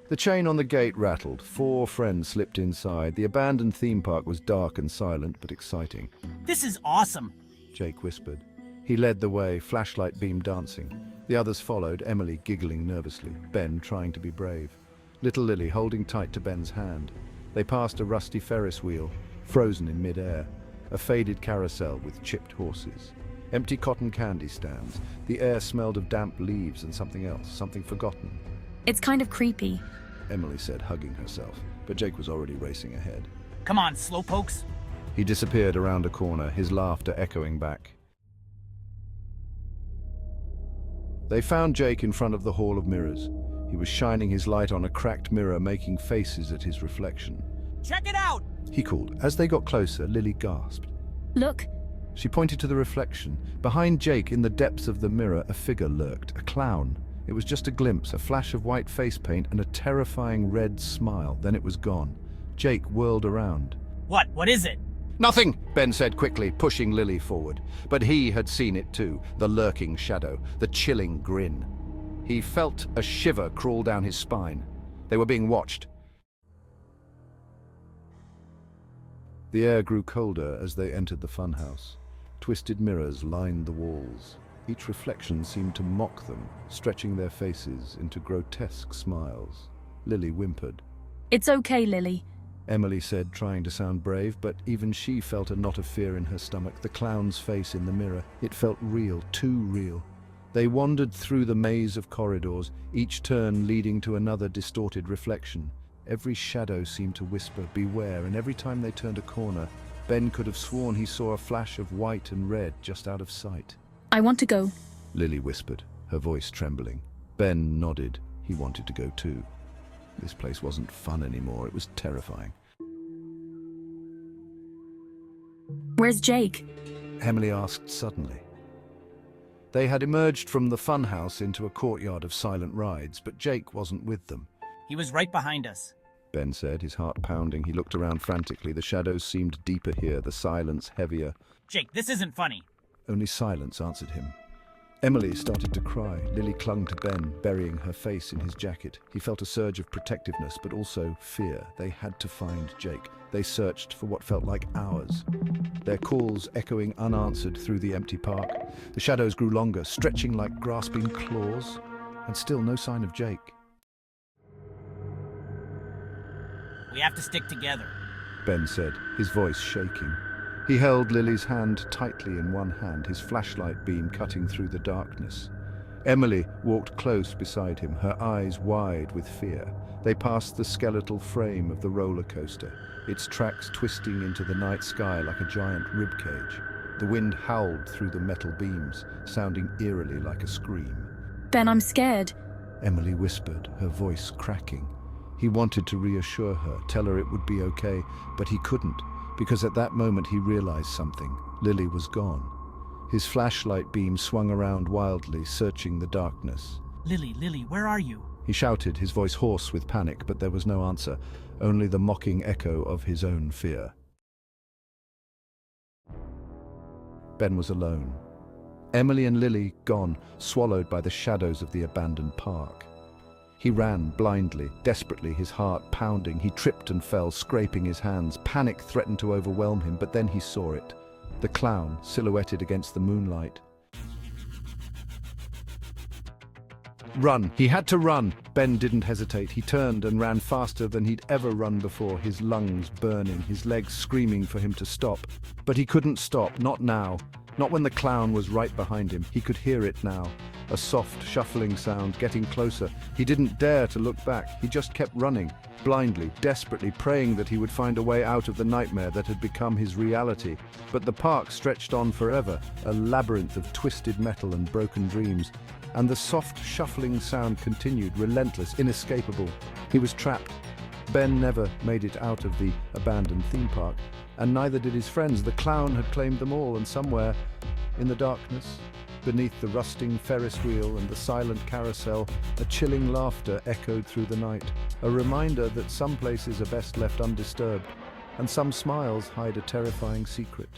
The chain on the gate rattled. 4 friends slipped inside. The abandoned theme park was dark and silent, but exciting. This is awesome. Jake whispered. He led the way, flashlight beam dancing. The others followed, Emily giggling nervously, Ben trying to be brave. Little Lily holding tight to Ben's hand. They passed a rusty Ferris wheel, frozen in mid-air, a faded carousel with chipped horses. Empty cotton candy stands. The air smelled of damp leaves and something else, something forgotten. It's kind of creepy. Emily said, hugging herself, but Jake was already racing ahead. Come on, slowpokes. He disappeared around a corner, his laughter echoing back. They found Jake in front of the Hall of Mirrors. He was shining his light on a cracked mirror, making faces at his reflection. Check it out! He called. As they got closer, Lily gasped. Look, She pointed to the reflection. Behind Jake, in the depths of the mirror, a figure lurked, a clown. It was just a glimpse, a flash of white face paint and a terrifying red smile. Then it was gone. Jake whirled around. What? What is it? "Nothing," Ben said quickly, pushing Lily forward. But he had seen it too, the lurking shadow, the chilling grin. He felt a shiver crawl down his spine. They were being watched. The air grew colder as they entered the funhouse. Twisted mirrors lined the walls. Each reflection seemed to mock them, stretching their faces into grotesque smiles. Lily whimpered. it's okay, Lily. Emily said, trying to sound brave, but even she felt a knot of fear in her stomach. The clown's face in the mirror, it felt real, too real. They wandered through the maze of corridors, each turn leading to another distorted reflection. Every shadow seemed to whisper, beware, and every time they turned a corner, Ben could have sworn he saw a flash of white and red just out of sight. I want to go. Lily whispered, her voice trembling. Ben nodded. He wanted to go too. This place wasn't fun anymore, it was terrifying. Where's Jake? Emily asked suddenly. They had emerged from the funhouse into a courtyard of silent rides, but Jake wasn't with them. He was right behind us. Ben said, his heart pounding. He looked around frantically. The shadows seemed deeper here, the silence heavier. Jake, this isn't funny. Only silence answered him. Emily started to cry. Lily clung to Ben, burying her face in his jacket. He felt a surge of protectiveness, but also fear. They had to find Jake. They searched for what felt like hours, their calls echoing unanswered through the empty park. The shadows grew longer, stretching like grasping claws, and still no sign of Jake. We have to stick together. Ben said, his voice shaking. He held Lily's hand tightly in one hand, his flashlight beam cutting through the darkness. Emily walked close beside him, her eyes wide with fear. They passed the skeletal frame of the roller coaster, its tracks twisting into the night sky like a giant ribcage. The wind howled through the metal beams, sounding eerily like a scream. Ben, I'm scared. Emily whispered, her voice cracking. He wanted to reassure her, tell her it would be okay, but he couldn't, because at that moment he realized something. Lily was gone. His flashlight beam swung around wildly, searching the darkness. Lily, where are you? He shouted, his voice hoarse with panic, but there was no answer, only the mocking echo of his own fear. Ben was alone. Emily and Lily gone, swallowed by the shadows of the abandoned park. He ran blindly, desperately, his heart pounding. He tripped and fell, scraping his hands. Panic threatened to overwhelm him, but then he saw it. The clown, silhouetted against the moonlight. Run! He had to run! Ben didn't hesitate. He turned and ran faster than he'd ever run before, his lungs burning, his legs screaming for him to stop. But he couldn't stop, not now. Not when the clown was right behind him. He could hear it now. A soft, shuffling sound, getting closer. He didn't dare to look back. He just kept running, blindly, desperately, praying that he would find a way out of the nightmare that had become his reality. But the park stretched on forever, a labyrinth of twisted metal and broken dreams. And the soft, shuffling sound continued, relentless, inescapable. He was trapped. Ben never made it out of the abandoned theme park, and neither did his friends. The clown had claimed them all, and somewhere in the darkness, beneath the rusting Ferris wheel and the silent carousel, a chilling laughter echoed through the night, a reminder that some places are best left undisturbed, and some smiles hide a terrifying secret.